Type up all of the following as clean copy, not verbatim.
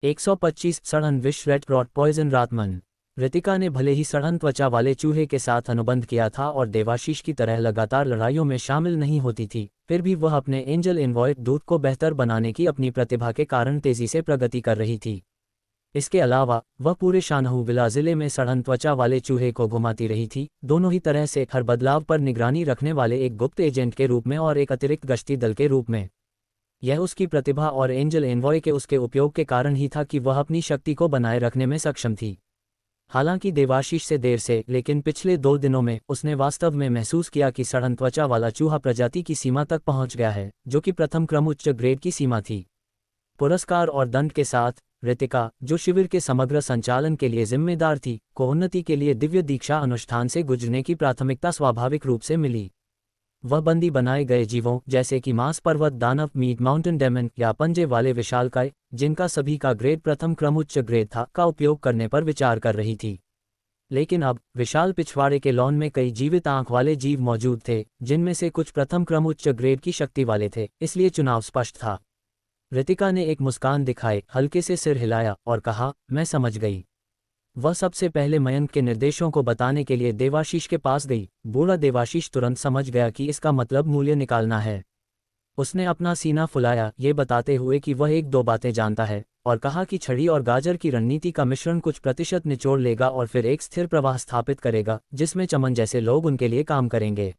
125 सड़न विश red rot poison रातमन। ऋतिका ने भले ही सड़न त्वचा वाले चूहे के साथ अनुबंध किया था और देवाशीष की तरह लगातार लड़ाइयों में शामिल नहीं होती थी, फिर भी वह अपने एंजल इनवॉइस दूत को बेहतर बनाने की अपनी प्रतिभा के कारण तेजी से प्रगति कर रही थी। इसके अलावा वह पूरे शानहू विला जिले में सड़न त्वचा वाले चूहे को घुमाती रही थी, दोनों ही तरह से हर बदलाव पर निगरानी रखने वाले एक गुप्त एजेंट के रूप में और एक अतिरिक्त गश्ती दल के रूप में। यह उसकी प्रतिभा और एंजल एनवॉय के उसके उपयोग के कारण ही था कि वह अपनी शक्ति को बनाए रखने में सक्षम थी। हालांकि देवाशीष से देर से, लेकिन पिछले 2 दिनों में उसने वास्तव में महसूस किया कि सड़न त्वचा वाला चूहा प्रजाति की सीमा तक पहुंच गया है, जो कि प्रथम क्रम उच्च ग्रेड की सीमा थी। पुरस्कार और दंड के साथ ऋतिका, जो शिविर के समग्र संचालन के लिए जिम्मेदार थी, को उन्नति के लिए दिव्य दीक्षा अनुष्ठान से गुजरने की प्राथमिकता स्वाभाविक रूप से मिली। वह बंदी बनाए गए जीवों जैसे कि मांस पर्वत दानव, मीट माउंटेन डेमन या पंजे वाले विशालकाय, जिनका सभी का ग्रेड प्रथम क्रम उच्च ग्रेड था, का उपयोग करने पर विचार कर रही थी। लेकिन अब विशाल पिछवाड़े के लॉन में कई जीवित आंख वाले जीव मौजूद थे, जिनमें से कुछ प्रथम क्रम उच्च ग्रेड की शक्ति वाले थे, इसलिए चुनाव स्पष्ट था। ऋतिका ने एक मुस्कान दिखाए, हल्के से सिर हिलाया और कहा, मैं समझ गई। वह सबसे पहले मयंक के निर्देशों को बताने के लिए देवाशीष के पास गई। बूढ़ा देवाशीष तुरंत समझ गया कि इसका मतलब मूल्य निकालना है। उसने अपना सीना फुलाया, ये बताते हुए कि वह 1-2 बातें जानता है, और कहा कि छड़ी और गाजर की रणनीति का मिश्रण कुछ प्रतिशत निचोड़ लेगा और फिर एक स्थिर प्रवाह स्थापित करेगा, जिसमें चमन जैसे लोग उनके लिए काम करेंगे।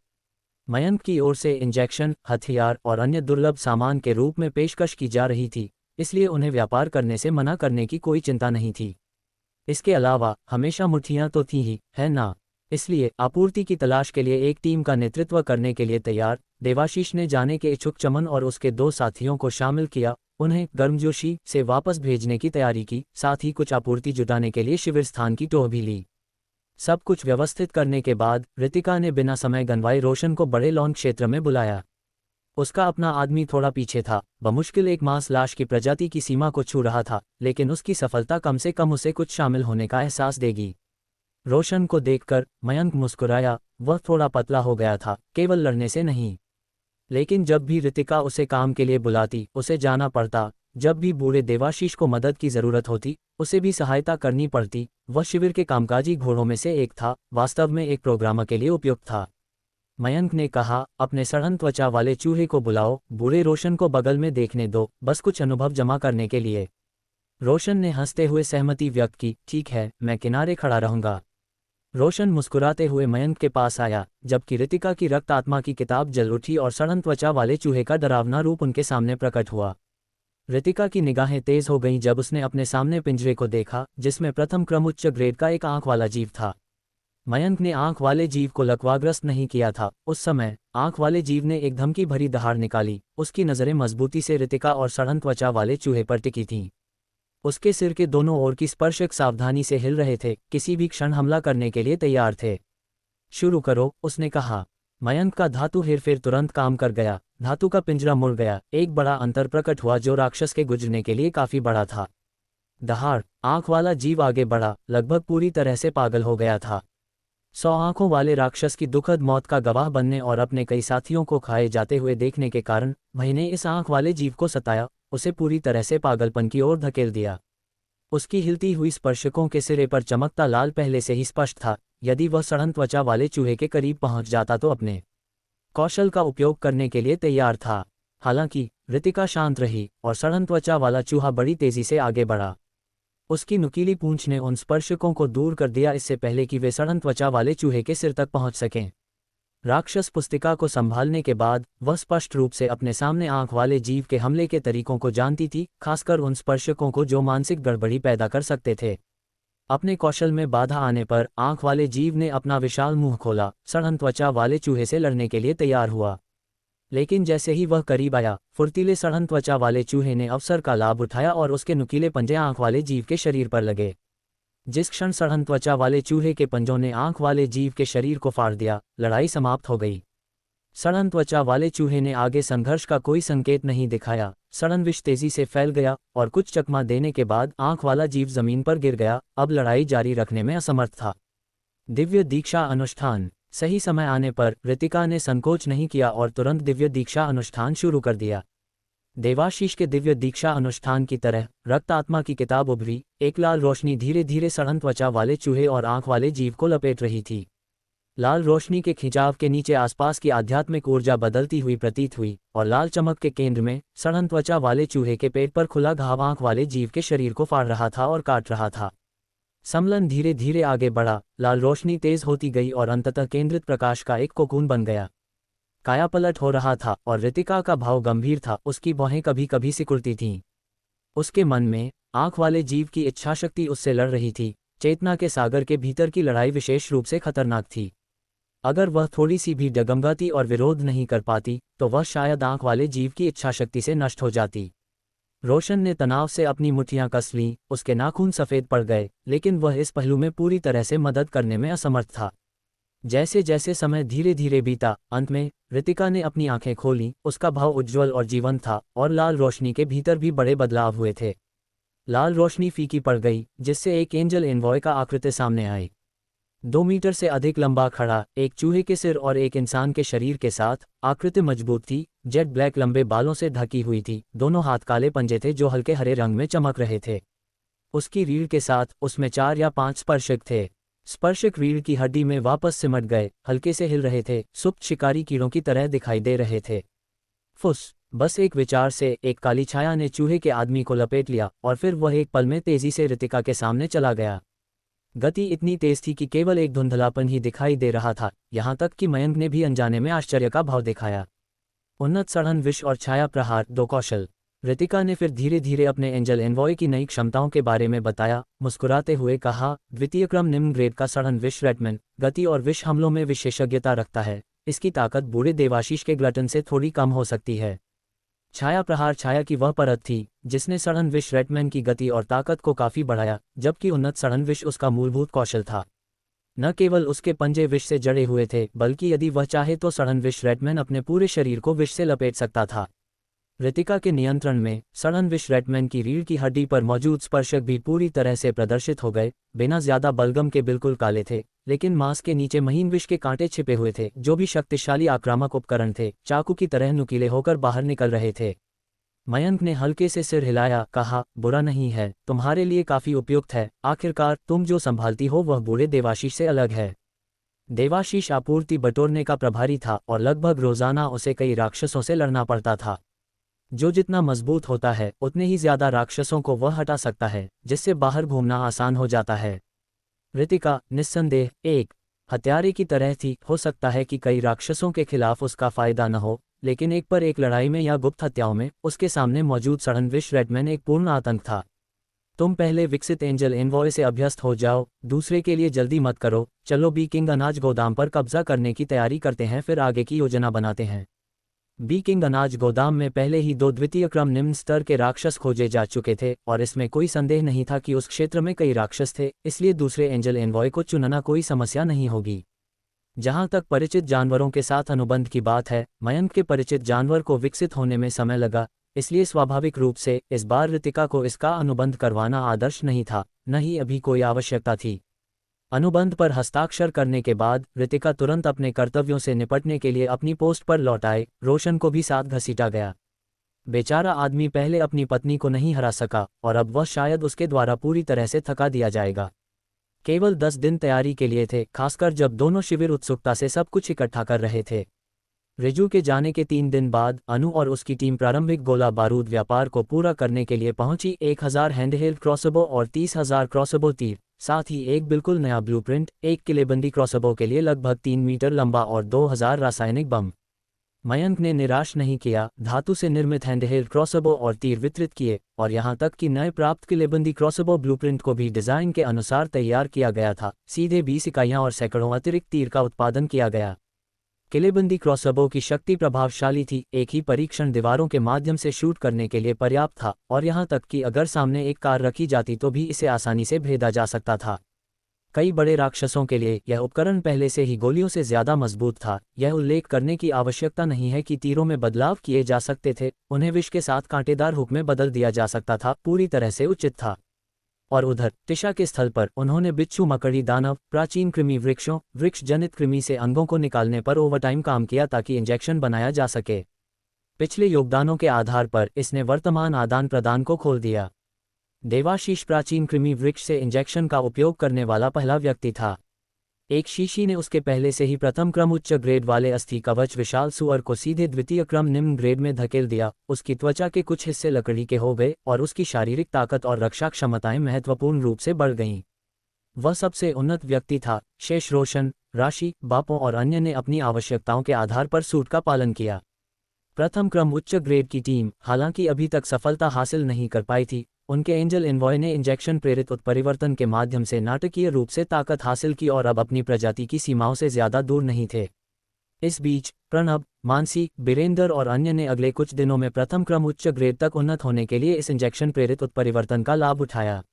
मयंक की ओर से इंजेक्शन, हथियार और अन्य दुर्लभ सामान के रूप में पेशकश की जा रही थी, इसलिए उन्हें व्यापार करने से मना करने की कोई चिंता नहीं थी। इसके अलावा हमेशा मुठ्ठियां तो थी ही, है ना? इसलिए आपूर्ति की तलाश के लिए एक टीम का नेतृत्व करने के लिए तैयार। देवाशीष ने जाने के इच्छुक चमन और उसके 2 साथियों को शामिल किया, उन्हें गर्मजोशी से वापस भेजने की तैयारी की, साथ ही कुछ आपूर्ति जुटाने के लिए शिविर स्थान की टोह भी ली। सब कुछ व्यवस्थित करने के बाद ऋतिका ने बिना समय गंवाए रोशन को बड़े लॉन क्षेत्र में बुलाया। उसका अपना आदमी थोड़ा पीछे था, बमुश्किल एक मांस लाश की प्रजाति की सीमा को छू रहा था, लेकिन उसकी सफलता कम से कम उसे कुछ शामिल होने का एहसास देगी। रोशन को देखकर मयंक मुस्कुराया। वह थोड़ा पतला हो गया था, केवल लड़ने से नहीं। लेकिन जब भी ऋतिका उसे काम के लिए बुलाती, उसे जाना पड़ता। जब भी बूढ़े देवाशीष को मदद की जरूरत होती, उसे भी सहायता करनी पड़ती। वह शिविर के कामकाजी घोड़ों में से एक था, वास्तव में एक प्रोग्रामर के लिए उपयुक्त था। मयंक ने कहा, अपने सड़न त्वचा वाले चूहे को बुलाओ। बूढ़े रोशन को बगल में देखने दो, बस कुछ अनुभव जमा करने के लिए। रोशन ने हंसते हुए सहमति व्यक्त की, ठीक है, मैं किनारे खड़ा रहूंगा। रोशन मुस्कुराते हुए मयंक के पास आया, जबकि ऋतिका की रक्त आत्मा की किताब जल उठी और सड़न त्वचा वाले चूहे का डरावना रूप उनके सामने प्रकट हुआ। ऋतिका की निगाहें तेज हो गईं जब उसने अपने सामने पिंजरे को देखा, जिसमें प्रथम क्रम उच्च ग्रेड का एक आंख वाला जीव था। मयंक ने आंख वाले जीव को लकवाग्रस्त नहीं किया था। उस समय आंख वाले जीव ने एक धमकी भरी दहाड़ निकाली। उसकी नज़रें मजबूती से ऋतिका और सड़न त्वचा वाले चूहे पर टिकी थीं। उसके सिर के दोनों ओर की स्पर्शक सावधानी से हिल रहे थे, किसी भी क्षण हमला करने के लिए तैयार थे। शुरू करो, उसने कहा। मयंक का धातु हेरफेर तुरंत काम कर गया। धातु का पिंजरा मुड़ गया। एक बड़ा अंतर प्रकट हुआ जो राक्षस के गुजरने के लिए काफी बड़ा था। दहाड़, आंख वाला जीव आगे बढ़ा, लगभग पूरी तरह से पागल हो गया था। 100 आंखों वाले राक्षस की दुखद मौत का गवाह बनने और अपने कई साथियों को खाए जाते हुए देखने के कारण भय ने इस आंख वाले जीव को सताया, उसे पूरी तरह से पागलपन की ओर धकेल दिया। उसकी हिलती हुई स्पर्शकों के सिरे पर चमकता लाल पहले से ही स्पष्ट था। यदि वह सड़न त्वचा वाले चूहे के करीब पहुंच जाता तो अपने कौशल का उपयोग करने के लिए तैयार था। हालांकि ऋतिका शांत रही और सड़न त्वचा वाला चूहा बड़ी तेजी से आगे बढ़ा। उसकी नुकीली पूंछ ने उन स्पर्शकों को दूर कर दिया, इससे पहले कि वे सड़न त्वचा वाले चूहे के सिर तक पहुंच सकें। राक्षस पुस्तिका को संभालने के बाद वह स्पष्ट रूप से अपने सामने आंख वाले जीव के हमले के तरीकों को जानती थी, खासकर उन स्पर्शकों को जो मानसिक गड़बड़ी पैदा कर सकते थे। अपने कौशल में बाधा आने पर आंख वाले जीव ने अपना विशाल मुंह खोला, सड़न त्वचा वाले चूहे से लड़ने के लिए तैयार हुआ। लेकिन जैसे ही वह करीब आया, फुर्तीले सड़न त्वचा वाले चूहे ने अवसर का लाभ उठाया और उसके नुकीले पंजे आंख वाले जीव के शरीर पर लगे। जिस क्षण सड़न त्वचा वाले चूहे के पंजों ने आंख वाले जीव के शरीर को फाड़ दिया, लड़ाई समाप्त हो गई। सड़न त्वचा वाले चूहे ने आगे संघर्ष का कोई संकेत नहीं दिखाया। सड़न विष तेजी से फैल गया और कुछ चकमा देने के बाद आंख वाला जीव जमीन पर गिर गया, अब लड़ाई जारी रखने में असमर्थ था। दिव्य दीक्षा अनुष्ठान। सही समय आने पर ऋतिका ने संकोच नहीं किया और तुरंत दिव्य दीक्षा अनुष्ठान शुरू कर दिया। देवाशीष के दिव्य दीक्षा अनुष्ठान की तरह रक्त आत्मा की किताब उभरी, एक लाल रोशनी धीरे धीरे सड़न त्वचा वाले चूहे और आंख वाले जीव को लपेट रही थी। लाल रोशनी के खिंचाव के नीचे आसपास की आध्यात्मिक ऊर्जा बदलती हुई प्रतीत हुई, और लाल चमक के केंद्र में सड़न त्वचा वाले चूहे के पेट पर खुला घाव आंख वाले जीव के शरीर को फाड़ रहा था और काट रहा था। सम्मेलन धीरे धीरे आगे बढ़ा, लाल रोशनी तेज होती गई और अंततः केंद्रित प्रकाश का एक कोकून बन गया। कायापलट हो रहा था और रितिका का भाव गंभीर था, उसकी भौहें कभी कभी सिकुड़ती थीं। उसके मन में आंख वाले जीव की इच्छाशक्ति उससे लड़ रही थी। चेतना के सागर के भीतर की लड़ाई विशेष रूप से खतरनाक थी। अगर वह थोड़ी सी भी डगमगाती और विरोध नहीं कर पाती तो वह शायद आंख वाले जीव की इच्छाशक्ति से नष्ट हो जाती। रोशन ने तनाव से अपनी मुट्ठियां कस लीं, उसके नाखून सफ़ेद पड़ गए, लेकिन वह इस पहलू में पूरी तरह से मदद करने में असमर्थ था। जैसे जैसे समय धीरे धीरे बीता, अंत में रितिका ने अपनी आंखें खोलीं। उसका भाव उज्ज्वल और जीवंत था और लाल रोशनी के भीतर भी बड़े बदलाव हुए थे। लाल रोशनी फीकी पड़ गई, जिससे एक एंजल एनवॉय का आकृति सामने आई। 2 मीटर से अधिक लंबा खड़ा, एक चूहे के सिर और एक इंसान के शरीर के साथ। आकृति मजबूत थी, जेट ब्लैक लंबे बालों से ढकी हुई थी। दोनों हाथ काले पंजे थे जो हल्के हरे रंग में चमक रहे थे। उसकी रीढ़ के साथ उसमें 4 या 5 स्पर्शक थे। स्पर्शक रीढ़ की हड्डी में वापस सिमट गए, हल्के से हिल रहे थे, सुप्त शिकारी कीड़ों की तरह दिखाई दे रहे थे। फुस, बस एक विचार से एक काली छाया ने चूहे के आदमी को लपेट लिया और फिर वह एक पल में तेजी से रितिका के सामने चला गया। गति इतनी तेज थी कि केवल एक धुंधलापन ही दिखाई दे रहा था, यहाँ तक कि मयंक ने भी अनजाने में आश्चर्य का भाव दिखाया। उन्नत सड़न विष और छाया प्रहार, 2 कौशल। रितिका ने फिर धीरे धीरे अपने एंजल एनवॉय की नई क्षमताओं के बारे में बताया, मुस्कुराते हुए कहा, द्वितीय क्रम निम्न ग्रेड का सड़न विष रेडमैन, गति और विष हमलों में विशेषज्ञता रखता है। इसकी ताकत बूढ़े देवाशीष के ग्लटन से थोड़ी कम हो सकती है। छाया प्रहार, छाया की वह परत थी जिसने सड़न विष रेडमैन की गति और ताकत को काफी बढ़ाया, जबकि उन्नत सड़न विष उसका मूलभूत कौशल था। न केवल उसके पंजे विष से जड़े हुए थे, बल्कि यदि वह चाहे तो सड़न विष रेडमैन अपने पूरे शरीर को विष से लपेट सकता था। रितिका के नियंत्रण में सड़न विष रेडमैन की रीढ़ की हड्डी पर मौजूद स्पर्शक भी पूरी तरह से प्रदर्शित हो गए। बिना ज्यादा बलगम के बिल्कुल काले थे, लेकिन मांस के नीचे महीन विष के कांटे छिपे हुए थे, जो भी शक्तिशाली आक्रामक उपकरण थे, चाकू की तरह नुकीले होकर बाहर निकल रहे थे। मयंक ने हल्के से सिर हिलाया, कहा, बुरा नहीं है, तुम्हारे लिए काफी उपयुक्त है। आखिरकार तुम जो संभालती हो वह बूढ़े देवाशीष से अलग है। देवाशीष आपूर्ति बटोरने का प्रभारी था और लगभग रोजाना उसे कई राक्षसों से लड़ना पड़ता था। जो जितना मजबूत होता है उतने ही ज्यादा राक्षसों को वह हटा सकता है, जिससे बाहर घूमना आसान हो जाता है। रितिका निस्संदेह एक हत्यारे की तरह थी। हो सकता है कि कई राक्षसों के खिलाफ उसका फायदा न हो, लेकिन एक पर एक लड़ाई में या गुप्त हत्याओं में उसके सामने मौजूद सड़न विष रेडमैन एक पूर्ण आतंक था। तुम पहले विकसित एंजल एनवॉय से अभ्यस्त हो जाओ, दूसरे के लिए जल्दी मत करो। चलो बी किंग अनाज गोदाम पर कब्जा करने की तैयारी करते हैं, फिर आगे की योजना बनाते हैं। बी किंग अनाज गोदाम में पहले ही 2 द्वितीय क्रम निम्न स्तर के राक्षस खोजे जा चुके थे और इसमें कोई संदेह नहीं था कि उस क्षेत्र में कई राक्षस थे, इसलिए दूसरे एंजल एनवॉय को चुनना कोई समस्या नहीं होगी। जहां तक परिचित जानवरों के साथ अनुबंध की बात है, मयंक के परिचित जानवर को विकसित होने में समय लगा, इसलिए स्वाभाविक रूप से इस बार रितिका को इसका अनुबंध करवाना आदर्श नहीं था, न ही अभी कोई आवश्यकता थी। अनुबंध पर हस्ताक्षर करने के बाद रितिका तुरंत अपने कर्तव्यों से निपटने के लिए अपनी पोस्ट पर लौट आए। रोशन को भी साथ घसीटा गया। बेचारा आदमी पहले अपनी पत्नी को नहीं हरा सका और अब वह शायद उसके द्वारा पूरी तरह से थका दिया जाएगा। केवल 10 दिन तैयारी के लिए थे, खासकर जब दोनों शिविर उत्सुकता से सब कुछ इकट्ठा कर रहे थे। रिजू के जाने के 3 दिन बाद अनु और उसकी टीम प्रारंभिक गोला बारूद व्यापार को पूरा करने के लिए पहुंची। 1000 हैंडहेल्ड क्रॉसबो और 30,000 क्रॉसबो तीर, साथ ही एक बिल्कुल नया ब्लूप्रिंट, एक किलेबंदी क्रॉसबो के लिए लगभग 3 मीटर लंबा और 2000 रासायनिक बम। मयंक ने निराश नहीं किया, धातु से निर्मित हैंडहेल्ड क्रॉसबो और तीर वितरित किए और यहां तक कि नए प्राप्त किलेबंदी क्रॉसबो ब्लूप्रिंट को भी डिजाइन के अनुसार तैयार किया गया था। सीधे 20 इकाइयां और सैकड़ों अतिरिक्त तीर का उत्पादन किया गया। किलेबंदी क्रॉसबो की शक्ति प्रभावशाली थी, एक ही परीक्षण दीवारों के माध्यम से शूट करने के लिए पर्याप्त था और यहां तक कि अगर सामने एक कार रखी जाती तो भी इसे आसानी से भेदा जा सकता था। कई बड़े राक्षसों के लिए यह उपकरण पहले से ही गोलियों से ज्यादा मजबूत था। यह उल्लेख करने की आवश्यकता नहीं है कि तीरों में बदलाव किए जा सकते थे, उन्हें विष के साथ कांटेदार हुक में बदल दिया जा सकता था, पूरी तरह से उचित था। और उधर टिशा के स्थल पर उन्होंने बिच्छू, मकड़ी, दानव, प्राचीन कृमि वृक्षों, वृक्ष जनित कृमि से अंगों को निकालने पर ओवरटाइम काम किया ताकि इंजेक्शन बनाया जा सके। पिछले योगदानों के आधार पर इसने वर्तमान आदान प्रदान को खोल दिया। देवाशीष प्राचीन कृमि वृक्ष से इंजेक्शन का उपयोग करने वाला पहला व्यक्ति था। एक शीशी ने उसके पहले से ही प्रथम क्रम उच्च ग्रेड वाले अस्थि कवच विशाल सुअर को सीधे द्वितीय क्रम निम्न ग्रेड में धकेल दिया। उसकी त्वचा के कुछ हिस्से लकड़ी के हो गए और उसकी शारीरिक ताकत और रक्षा क्षमताएं महत्वपूर्ण रूप से बढ़ गईं। वह सबसे उन्नत व्यक्ति था। शेष रोशन, राशि, बापों और अन्य ने अपनी आवश्यकताओं के आधार पर सूट का पालन किया। प्रथम क्रम उच्च ग्रेड की टीम हालांकि अभी तक सफलता हासिल नहीं कर पाई थी। उनके एंजल एनवॉय ने इंजेक्शन प्रेरित उत्परिवर्तन के माध्यम से नाटकीय रूप से ताकत हासिल की और अब अपनी प्रजाति की सीमाओं से ज्यादा दूर नहीं थे। इस बीच प्रणब, मानसी, बीरेंद्र और अन्य ने अगले कुछ दिनों में प्रथम क्रम उच्च ग्रेड तक उन्नत होने के लिए इस इंजेक्शन प्रेरित उत्परिवर्तन का लाभ उठाया।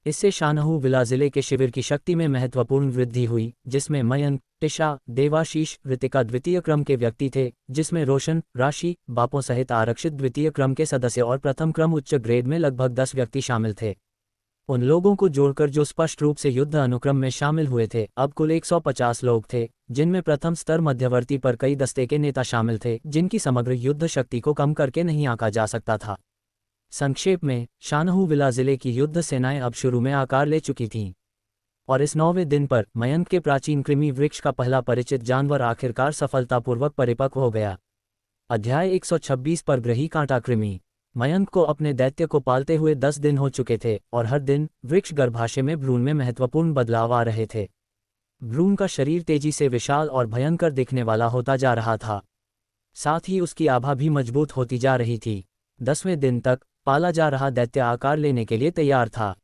इससे शाहनहू विला जिले के शिविर की शक्ति में महत्वपूर्ण वृद्धि हुई, जिसमें मयंक, टिशा, देवाशीष, ऋतिका द्वितीय क्रम के व्यक्ति थे, जिसमें रोशन, राशि, बापों सहित आरक्षित द्वितीय क्रम के सदस्य और प्रथम क्रम उच्च ग्रेड में लगभग 10 व्यक्ति शामिल थे। उन लोगों को जोड़कर जो स्पष्ट रूप से युद्ध अनुक्रम में शामिल हुए थे, अब कुल 150 लोग थे, जिनमें प्रथम स्तर मध्यवर्ती पर कई दस्ते के नेता शामिल थे, जिनकी समग्र युद्ध शक्ति को कम करके नहीं आंका जा सकता था। संक्षेप में, शाहनहू विला जिले की युद्ध सेनाएं अब शुरू में आकार ले चुकी थीं। और इस 9वें दिन पर मयंक के प्राचीन कृमि वृक्ष का पहला परिचित जानवर आखिरकार सफलतापूर्वक परिपक्व हो गया। अध्याय 126 पर ग्रही कांटा कृमि। मयंक को अपने दैत्य को पालते हुए 10 दिन हो चुके थे और हर दिन वृक्ष गर्भाशय में भ्रूण में महत्वपूर्ण बदलाव आ रहे थे। भ्रूण का शरीर तेजी से विशाल और भयंकर दिखने वाला होता जा रहा था। साथ ही उसकी आभा भी मजबूत होती जा रही थी। 10वें दिन तक पाला जा रहा दैत्य आकार लेने के लिए तैयार था।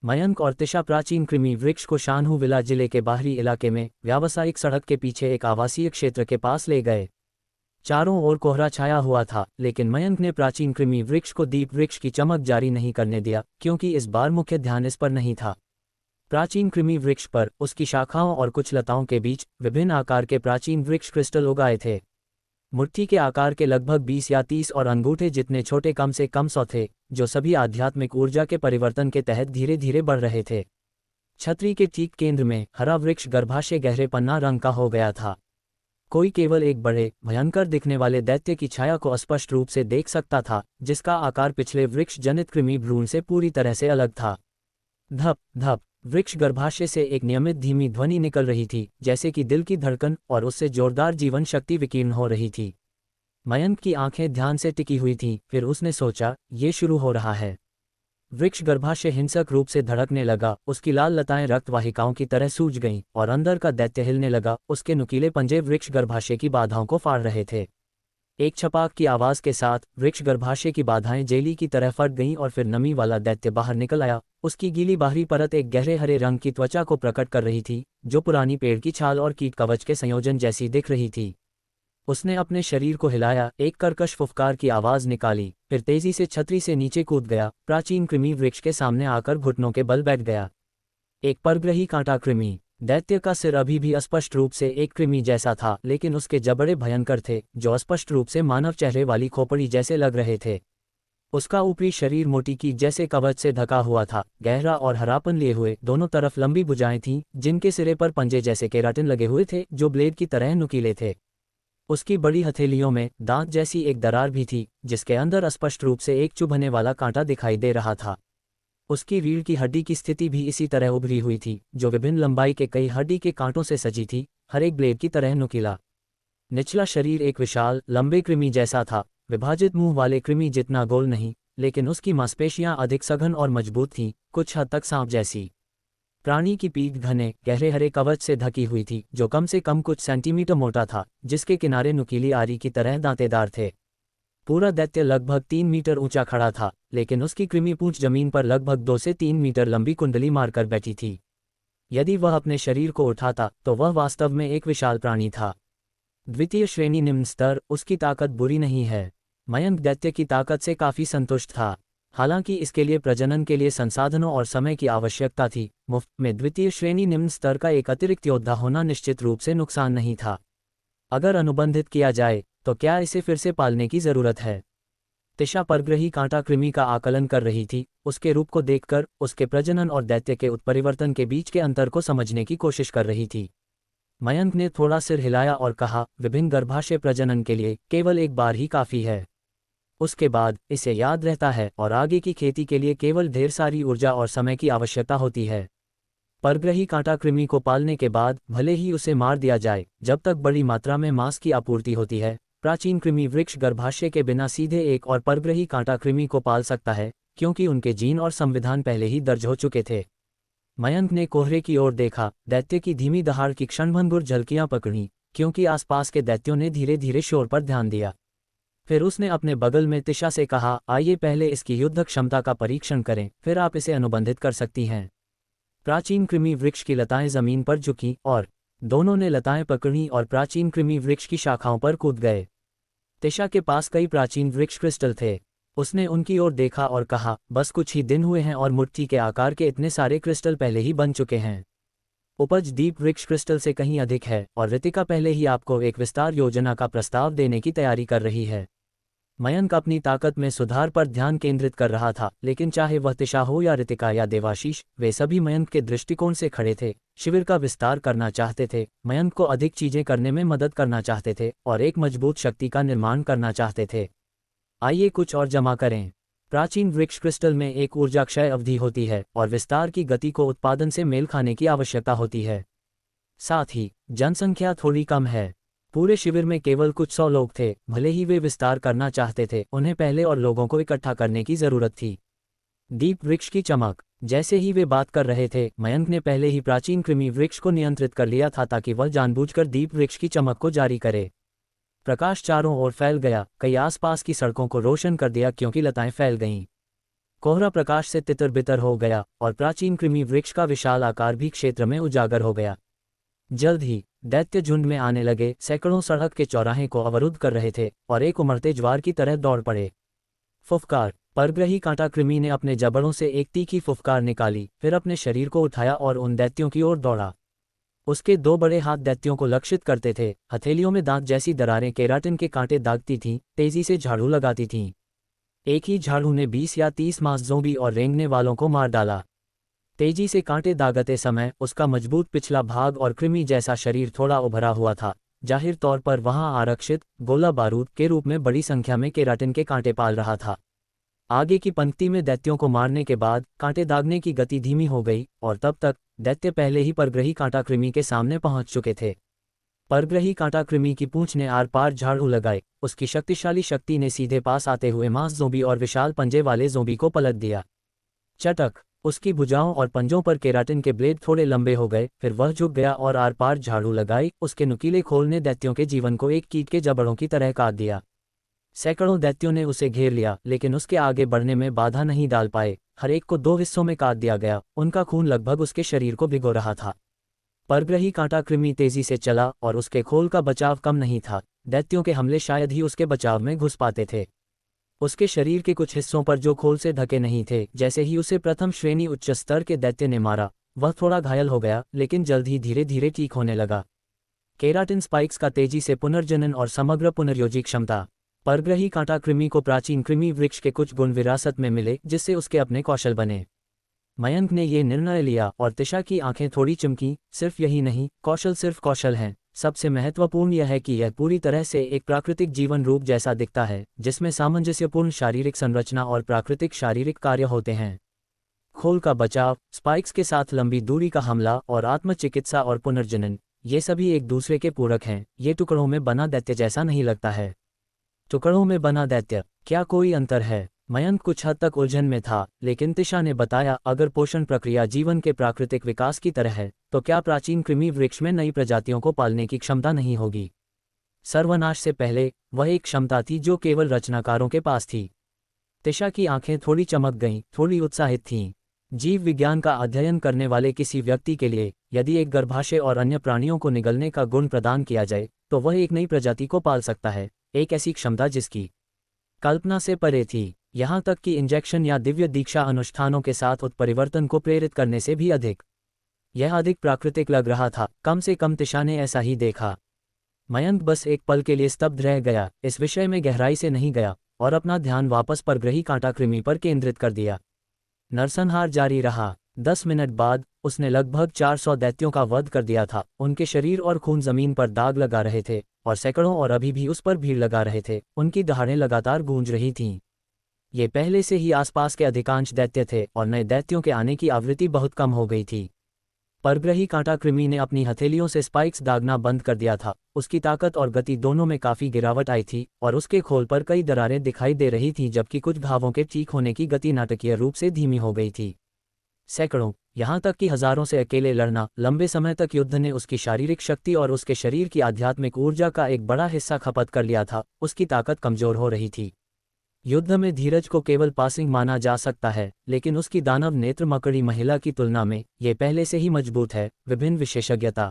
मयंक और तिशा प्राचीन कृमि वृक्ष को शाहनहू विला जिले के बाहरी इलाके में व्यावसायिक सड़क के पीछे एक आवासीय क्षेत्र के पास ले गए। चारों ओर कोहरा छाया हुआ था, लेकिन मयंक ने प्राचीन कृमि वृक्ष को दीप वृक्ष की चमक जारी नहीं करने दिया, क्योंकि इस बार मुख्य ध्यान इस पर नहीं था। प्राचीन कृमि वृक्ष पर उसकी शाखाओं और कुछ लताओं के बीच विभिन्न आकार के प्राचीन वृक्ष क्रिस्टल उगाए थे। मुट्ठी के आकार के लगभग 20 या 30 और अंगूठे जितने छोटे कम से कम 100 थे, जो सभी आध्यात्मिक ऊर्जा के परिवर्तन के तहत धीरे धीरे बढ़ रहे थे। छतरी के ठीक केंद्र में हरा वृक्ष गर्भाशय गहरे पन्ना रंग का हो गया था। कोई केवल एक बड़े भयंकर दिखने वाले दैत्य की छाया को स्पष्ट रूप से देख सकता था, जिसका आकार पिछले वृक्ष जनित कृमि भ्रूण से पूरी तरह से अलग था। धप धप वृक्ष गर्भाशय से एक नियमित धीमी ध्वनि निकल रही थी, जैसे कि दिल की धड़कन, और उससे जोरदार जीवन शक्ति विकीर्ण हो रही थी। मयंक की आंखें ध्यान से टिकी हुई थीं, फिर उसने सोचा, ये शुरू हो रहा है। वृक्ष गर्भाशय हिंसक रूप से धड़कने लगा, उसकी लाल लताएं रक्तवाहिकाओं की तरह सूज गईं, और अंदर का दैत्य हिलने लगा। उसके नुकीले पंजे वृक्ष गर्भाशय की बाधाओं को फाड़ रहे थे। एक छपाक की आवाज के साथ वृक्ष गर्भाशय की बाधाएं जेली की तरह फट गईं और फिर नमी वाला दैत्य बाहर निकल आया। उसकी गीली बाहरी परत एक गहरे हरे रंग की त्वचा को प्रकट कर रही थी, जो पुरानी पेड़ की छाल और कीट कवच के संयोजन जैसी दिख रही थी। उसने अपने शरीर को हिलाया, एक कर्कश फुफकार की आवाज निकाली, फिर तेजी से छतरी से नीचे कूद गया। प्राचीन कृमि वृक्ष के सामने आकर घुटनों के बल बैठ गया। एक परग्रही कांटा कृमि। दैत्य का सिर अभी भी अस्पष्ट रूप से एक कृमि जैसा था, लेकिन उसके जबड़े भयंकर थे, जो अस्पष्ट रूप से मानव चेहरे वाली खोपड़ी जैसे लग रहे थे। उसका ऊपरी शरीर मोटी कीट जैसे कवच से ढका हुआ था, गहरा और हरापन लिए हुए। दोनों तरफ लंबी भुजाएं थीं, जिनके सिरे पर पंजे जैसे केराटिन लगे हुए थे, जो ब्लेड की तरह नुकीले थे। उसकी बड़ी हथेलियों में दांत जैसी एक दरार भी थी, जिसके अंदर स्पष्ट रूप से एक चुभने वाला कांटा दिखाई दे रहा था। उसकी रीढ़ की हड्डी की स्थिति भी इसी तरह उभरी हुई थी, जो विभिन्न लंबाई के कई हड्डी के कांटों से सजी थी, हर एक ब्लेड की तरह नुकीला। निचला शरीर एक विशाल लंबे कृमि जैसा था, विभाजित मुंह वाले कृमि जितना गोल नहीं, लेकिन उसकी मांसपेशियां अधिक सघन और मजबूत थीं, कुछ हद तक सांप जैसी। प्राणी की पीठ घने गहरे हरे कवच से ढकी हुई थी, जो कम से कम कुछ सेंटीमीटर मोटा था, जिसके किनारे नुकीली आरी की तरह दांतेदार थे। पूरा दैत्य लगभग 3 मीटर ऊंचा खड़ा था, लेकिन उसकी कृमि पूंछ जमीन पर लगभग 2 से 3 मीटर लंबी कुंडली मारकर बैठी थी। यदि वह अपने शरीर को उठाता तो वह वास्तव में एक विशाल प्राणी था। द्वितीय श्रेणी निम्न स्तर। उसकी ताकत बुरी नहीं है। मयंक दैत्य की ताकत से काफी संतुष्ट था। हालांकि इसके लिए प्रजनन के लिए संसाधनों और समय की आवश्यकता थी। मुफ्त में द्वितीय श्रेणी निम्न स्तर का एक अतिरिक्त योद्धा होना निश्चित रूप से नुकसान नहीं था। अगर अनुबंधित किया जाए तो क्या इसे फिर से पालने की जरूरत है? तिशा परग्रही कांटा कृमि का आकलन कर रही थी, उसके रूप को देखकर, उसके प्रजनन और दैत्य के उत्परिवर्तन के बीच के अंतर को समझने की कोशिश कर रही थी। मयंक ने थोड़ा सिर हिलाया और कहा, विभिन्न गर्भाशय प्रजनन के लिए केवल एक बार ही काफ़ी है। उसके बाद इसे याद रहता है और आगे की खेती के लिए केवल ढेर सारी ऊर्जा और समय की आवश्यकता होती है। परग्रही कांटा कृमि को पालने के बाद भले ही उसे मार दिया जाए, जब तक बड़ी मात्रा में मांस की आपूर्ति होती है, प्राचीन कृमि वृक्ष गर्भाशय के बिना सीधे एक और परग्रही कांटा कृमि को पाल सकता है, क्योंकि उनके जीन और संविधान पहले ही दर्ज हो चुके थे। मयंक ने कोहरे की ओर देखा, दैत्य की धीमी दहाड़ की क्षणभंगुर झलकियां पकड़ी, क्योंकि आसपास के दैत्यों ने धीरे धीरे शोर पर ध्यान दिया। फिर उसने अपने बगल में तिशा से कहा, आइए पहले इसकी युद्ध क्षमता का परीक्षण करें, फिर आप इसे अनुबंधित कर सकती हैं। प्राचीन कृमि वृक्ष की लताएं जमीन पर झुकीं और दोनों ने लताएं पकड़ी और प्राचीन कृमि वृक्ष की शाखाओं पर कूद गए। तिशा के पास कई प्राचीन वृक्ष क्रिस्टल थे। उसने उनकी ओर देखा और कहा, बस कुछ ही दिन हुए हैं और मुट्ठी के आकार के इतने सारे क्रिस्टल पहले ही बन चुके हैं। उपज दीप वृक्ष क्रिस्टल से कहीं अधिक है और रितिका पहले ही आपको एक विस्तार योजना का प्रस्ताव देने की तैयारी कर रही है। मयंक अपनी ताकत में सुधार पर ध्यान केंद्रित कर रहा था, लेकिन चाहे वह तिशा हो या रितिका या देवाशीष, वे सभी मयंक के दृष्टिकोण से खड़े थे। शिविर का विस्तार करना चाहते थे, मयंक को अधिक चीजें करने में मदद करना चाहते थे और एक मजबूत शक्ति का निर्माण करना चाहते थे। आइए कुछ और जमा करें। प्राचीन वृक्ष क्रिस्टल में एक ऊर्जा क्षय अवधि होती है और विस्तार की गति को उत्पादन से मेल खाने की आवश्यकता होती है। साथ ही जनसंख्या थोड़ी कम है। पूरे शिविर में केवल कुछ 100 लोग थे। भले ही वे विस्तार करना चाहते थे, उन्हें पहले और लोगों को इकट्ठा करने की जरूरत थी। दीप वृक्ष की चमक। जैसे ही वे बात कर रहे थे, मयंक ने पहले ही प्राचीन कृमि वृक्ष को नियंत्रित कर लिया था ताकि वह जानबूझकर दीप वृक्ष की चमक को जारी करे। प्रकाश चारों ओर फैल गया, कई आसपास की सड़कों को रोशन कर दिया क्योंकि लताएं फैल गईं। कोहरा प्रकाश से तितर बितर हो गया और प्राचीन कृमि वृक्ष का विशाल आकार भी क्षेत्र में उजागर हो गया। जल्द ही दैत्य झुंड में आने लगे। सैकड़ों सड़क के चौराहे को अवरुद्ध कर रहे थे और एक उमड़ते ज्वार की तरह दौड़ पड़े। फुफकार। परग्रही कांटा कृमि ने अपने जबड़ों से एक तीखी फुफकार निकाली, फिर अपने शरीर को उठाया और उन दैत्यों की ओर दौड़ा। उसके 2 बड़े हाथ दैत्यों को लक्षित करते थे। हथेलियों में दांत जैसी दरारें केराटिन के कांटे दागती थीं, तेजी से झाड़ू लगाती थीं। एक ही झाड़ू ने 20 या 30 मांस ज़ोंबी और रेंगने वालों को मार डाला। तेजी से कांटे दागते समय उसका मजबूत पिछला भाग और कृमि जैसा शरीर थोड़ा उभरा हुआ था। जाहिर तौर पर वहां आरक्षित गोला बारूद के रूप में बड़ी संख्या में केराटिन के कांटे पाल रहा था। आगे की पंक्ति में दैत्यों को मारने के बाद कांटे दागने की गति धीमी हो गई और तब तक दैत्य पहले ही परग्रही कांटा कृमि के सामने पहुंच चुके थे। परग्रही कांटा कृमि की पूंछ ने आर पार झाड़ू लगाए। उसकी शक्तिशाली शक्ति ने सीधे पास आते हुए मांस ज़ोंबी और विशाल पंजे वाले ज़ोंबी को पलट दिया। चटक। उसकी भुजाओं और पंजों पर केराटिन के ब्लेड थोड़े लंबे हो गए, फिर वह झुक गया और आर पार झाड़ू लगाई। उसके नुकीले खोल ने दैत्यों के जीवन को एक कीट के जबड़ों की तरह काट दिया। सैकड़ों दैत्यों ने उसे घेर लिया, लेकिन उसके आगे बढ़ने में बाधा नहीं डाल पाए। हर एक को 2 हिस्सों में काट दिया गया। उनका खून लगभग उसके शरीर को भिगो रहा था। परग्रही कांटा कृमि तेजी से चला और उसके खोल का बचाव कम नहीं था। दैत्यों के हमले शायद ही उसके बचाव में घुस पाते थे। उसके शरीर के कुछ हिस्सों पर जो खोल से ढके नहीं थे, जैसे ही उसे प्रथम श्रेणी उच्च स्तर के दैत्य ने मारा, वह थोड़ा घायल हो गया, लेकिन जल्द ही धीरे धीरे ठीक होने लगा। केराटिन स्पाइक्स का तेजी से पुनर्जनन और समग्र पुनर्योजी क्षमता। परग्रही कांटा कृमि को प्राचीन कृमि वृक्ष के कुछ गुण विरासत में मिले, जिससे उसके अपने कौशल बने। मयंक ने ये निर्णय लिया और तिशा की आंखें थोड़ी चमकी। सिर्फ यही नहीं, कौशल सिर्फ कौशल हैं। सबसे महत्वपूर्ण यह है कि यह पूरी तरह से एक प्राकृतिक जीवन रूप जैसा दिखता है, जिसमें सामंजस्यपूर्ण शारीरिक संरचना और प्राकृतिक शारीरिक कार्य होते हैं। खोल का बचाव, स्पाइक्स के साथ लंबी दूरी का हमला और आत्मचिकित्सा और पुनर्जनन, ये सभी एक दूसरे के पूरक हैं। ये टुकड़ों में बना दैत्य जैसा नहीं लगता है। टुकड़ों में बना दैत्य, क्या कोई अंतर है? मयंक कुछ हद तक उलझन में था, लेकिन तिशा ने बताया, अगर पोषण प्रक्रिया जीवन के प्राकृतिक विकास की तरह है, तो क्या प्राचीन कृमि वृक्ष में नई प्रजातियों को पालने की क्षमता नहीं होगी? सर्वनाश से पहले वह एक क्षमता थी जो केवल रचनाकारों के पास थी। तिशा की आंखें थोड़ी चमक गईं, थोड़ी उत्साहित थीं। जीव विज्ञान का अध्ययन करने वाले किसी व्यक्ति के लिए यदि एक गर्भाशय और अन्य प्राणियों को निगलने का गुण प्रदान किया जाए, तो वह एक नई प्रजाति को पाल सकता है। एक ऐसी क्षमता जिसकी कल्पना से परे थी। यहाँ तक कि इंजेक्शन या दिव्य दीक्षा अनुष्ठानों के साथ उत्परिवर्तन को प्रेरित करने से भी अधिक। यह अधिक प्राकृतिक लग रहा था। कम से कम तिशा ने ऐसा ही देखा। मयंक बस एक पल के लिए स्तब्ध रह गया, इस विषय में गहराई से नहीं गया और अपना ध्यान वापस परग्रही कांटा कृमि पर केंद्रित कर दिया। नरसंहार जारी रहा। 10 मिनट बाद उसने लगभग 400 दैत्यों का वध कर दिया था। उनके शरीर और खून जमीन पर दाग लगा रहे थे और सैकड़ों और अभी भी उस पर भीड़ लगा रहे थे। उनकी दहाड़ें लगातार गूंज रही थीं। ये पहले से ही आसपास के अधिकांश दैत्य थे और नए दैत्यों के आने की आवृत्ति बहुत कम हो गई थी। परग्रही कांटा कृमि ने अपनी हथेलियों से स्पाइक्स दागना बंद कर दिया था। उसकी ताकत और गति दोनों में काफी गिरावट आई थी और उसके खोल पर कई दरारें दिखाई दे रही थीं, जबकि कुछ घावों के ठीक होने की गति नाटकीय रूप से धीमी हो गई थी। सैकड़ों, यहां तक कि हजारों से अकेले लड़ना लंबे समय तक युद्ध ने उसकी शारीरिक शक्ति और उसके शरीर की आध्यात्मिक ऊर्जा का एक बड़ा हिस्सा खपत कर लिया था। उसकी ताकत कमजोर हो रही थी। युद्ध में धीरज को केवल पासिंग माना जा सकता है, लेकिन उसकी दानव नेत्र मकड़ी महिला की तुलना में ये पहले से ही मजबूत है। विभिन्न विशेषज्ञता।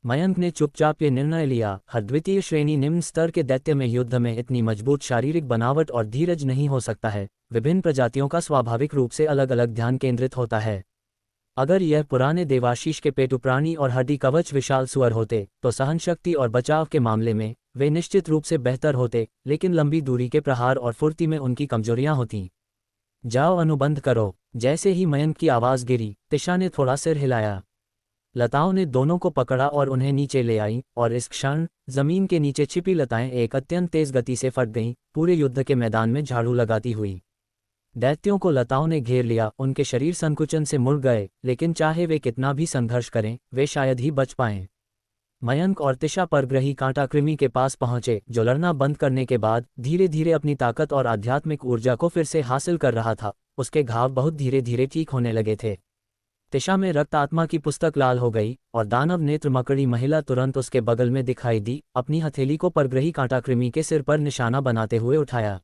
मयंक ने चुपचाप ये निर्णय लिया, हर द्वितीय श्रेणी निम्न स्तर के दैत्य में युद्ध में इतनी मजबूत शारीरिक बनावट और धीरज नहीं हो सकता है। विभिन्न प्रजातियों का स्वाभाविक रूप से अलग अलग ध्यान केंद्रित होता है। अगर यह पुराने देवाशीष के पेटु प्राणी और हड्डी कवच विशाल सुअर होते तो सहनशक्ति और बचाव के मामले में वे निश्चित रूप से बेहतर होते, लेकिन लंबी दूरी के प्रहार और फुर्ती में उनकी कमजोरियां होती। जाओ, अनुबंध करो। जैसे ही मयंक की आवाज गिरी, तिशा ने थोड़ा सिर हिलाया। लताओं ने दोनों को पकड़ा और उन्हें नीचे ले आई, और इस क्षण जमीन के नीचे छिपी लताएं एक अत्यंत तेज गति से फट गईं, पूरे युद्ध के मैदान में झाड़ू लगाती हुई। दैत्यों को लताओं ने घेर लिया। उनके शरीर संकुचन से मुड़ गए, लेकिन चाहे वे कितना भी संघर्ष करें, वे शायद ही बच पाएं। मयंक और तिशा परग्रही कांटा कृमि के पास पहुंचे, जो लड़ना बंद करने के बाद धीरे धीरे अपनी ताकत और आध्यात्मिक ऊर्जा को फिर से हासिल कर रहा था। उसके घाव बहुत धीरे धीरे ठीक होने लगे थे। तिशा में रक्त आत्मा की पुस्तक लाल हो गई और दानव नेत्र मकड़ी महिला तुरंत उसके बगल में दिखाई दी। अपनी हथेली को परग्रही कांटा कृमि के सिर पर निशाना बनाते हुए उठाया।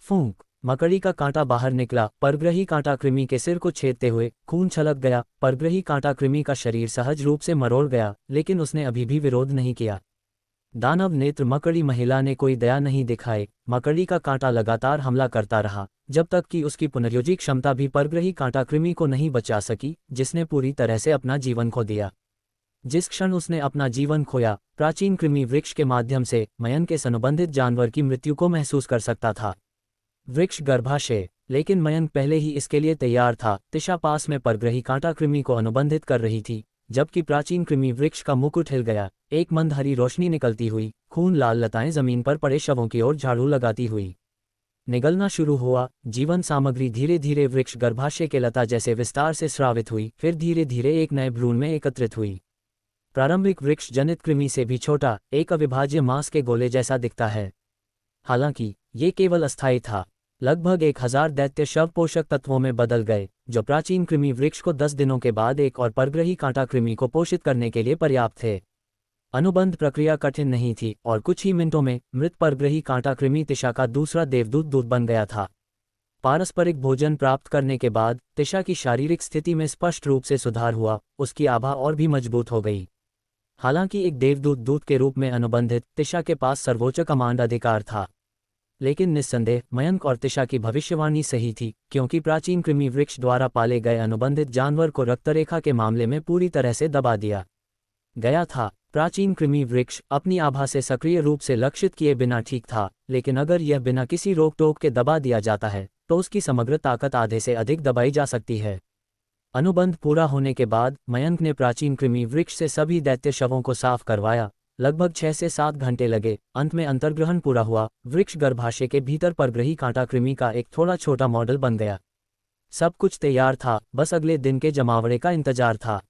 फूंक! मकड़ी का कांटा बाहर निकला, परग्रही कांटा कृमि के सिर को छेदते हुए खून छलक गया। परग्रही कांटा कृमि का शरीर सहज रूप से मरोड़ गया, लेकिन उसने अभी भी विरोध नहीं किया। दानव नेत्र मकड़ी महिला ने कोई दया नहीं दिखाई। मकड़ी का कांटा लगातार हमला करता रहा, जब तक कि उसकी पुनर्योजी क्षमता भी परग्रही कांटा कृमि को नहीं बचा सकी, जिसने पूरी तरह से अपना जीवन खो दिया। जिस क्षण उसने अपना जीवन खोया, प्राचीन कृमि वृक्ष के माध्यम से मयंक के अनुबंधित जानवर की मृत्यु को महसूस कर सकता था। वृक्ष गर्भाशय, लेकिन मयंक पहले ही इसके लिए तैयार था। तिशा पास में परग्रही कांटा कृमि को अनुबंधित कर रही थी, जबकि प्राचीन कृमि वृक्ष का मुकुट हिल गया। एक मंद हरी रोशनी निकलती हुई, खून लाल लताएं जमीन पर पड़े शवों की ओर झाड़ू लगाती हुई निगलना शुरू हुआ। जीवन सामग्री धीरे धीरे वृक्ष गर्भाशय के लता जैसे विस्तार से स्रावित हुई, फिर धीरे धीरे एक नए भ्रूण में एकत्रित हुई। प्रारंभिक वृक्ष जनित कृमि से भी छोटा, एक अविभाज्य मांस के गोले जैसा दिखता है। हालांकि ये केवल अस्थायी था। लगभग 1000 दैत्य शव पोषक तत्वों में बदल गए, जो प्राचीन कृमि वृक्ष को 10 दिनों के बाद एक और परग्रही कांटा कृमि को पोषित करने के लिए पर्याप्त थे। अनुबंध प्रक्रिया कठिन नहीं थी और कुछ ही मिनटों में मृत परग्रही कांटा कृमि तिशा का दूसरा देवदूत दूत बन गया था। पारस्परिक भोजन प्राप्त करने के बाद तिशा की शारीरिक स्थिति में स्पष्ट रूप से सुधार हुआ। उसकी आभा और भी मजबूत हो गई। हालांकि एक देवदूत दूत के रूप में अनुबंधित तिशा के पास सर्वोच्च कमांड अधिकार था, लेकिन निस्संदेह मयंक और तिशा की भविष्यवाणी सही थी, क्योंकि प्राचीन कृमि वृक्ष द्वारा पाले गए अनुबंधित जानवर को रक्तरेखा के मामले में पूरी तरह से दबा दिया गया था। प्राचीन कृमि वृक्ष अपनी आभा से सक्रिय रूप से लक्षित किए बिना ठीक था, लेकिन अगर यह बिना किसी रोक टोक के दबा दिया जाता है तो उसकी समग्र ताकत आधे से अधिक दबाई जा सकती है। अनुबंध पूरा होने के बाद मयंक ने प्राचीन कृमि वृक्ष से सभी दैत्य शवों को साफ करवाया। लगभग 6 से 7 घंटे लगे। अंत में अंतर्ग्रहण पूरा हुआ। वृक्ष गर्भाशय के भीतर परग्रही कांटा कृमि का एक थोड़ा छोटा मॉडल बन गया। सब कुछ तैयार था, बस अगले दिन के जमावड़े का इंतजार था।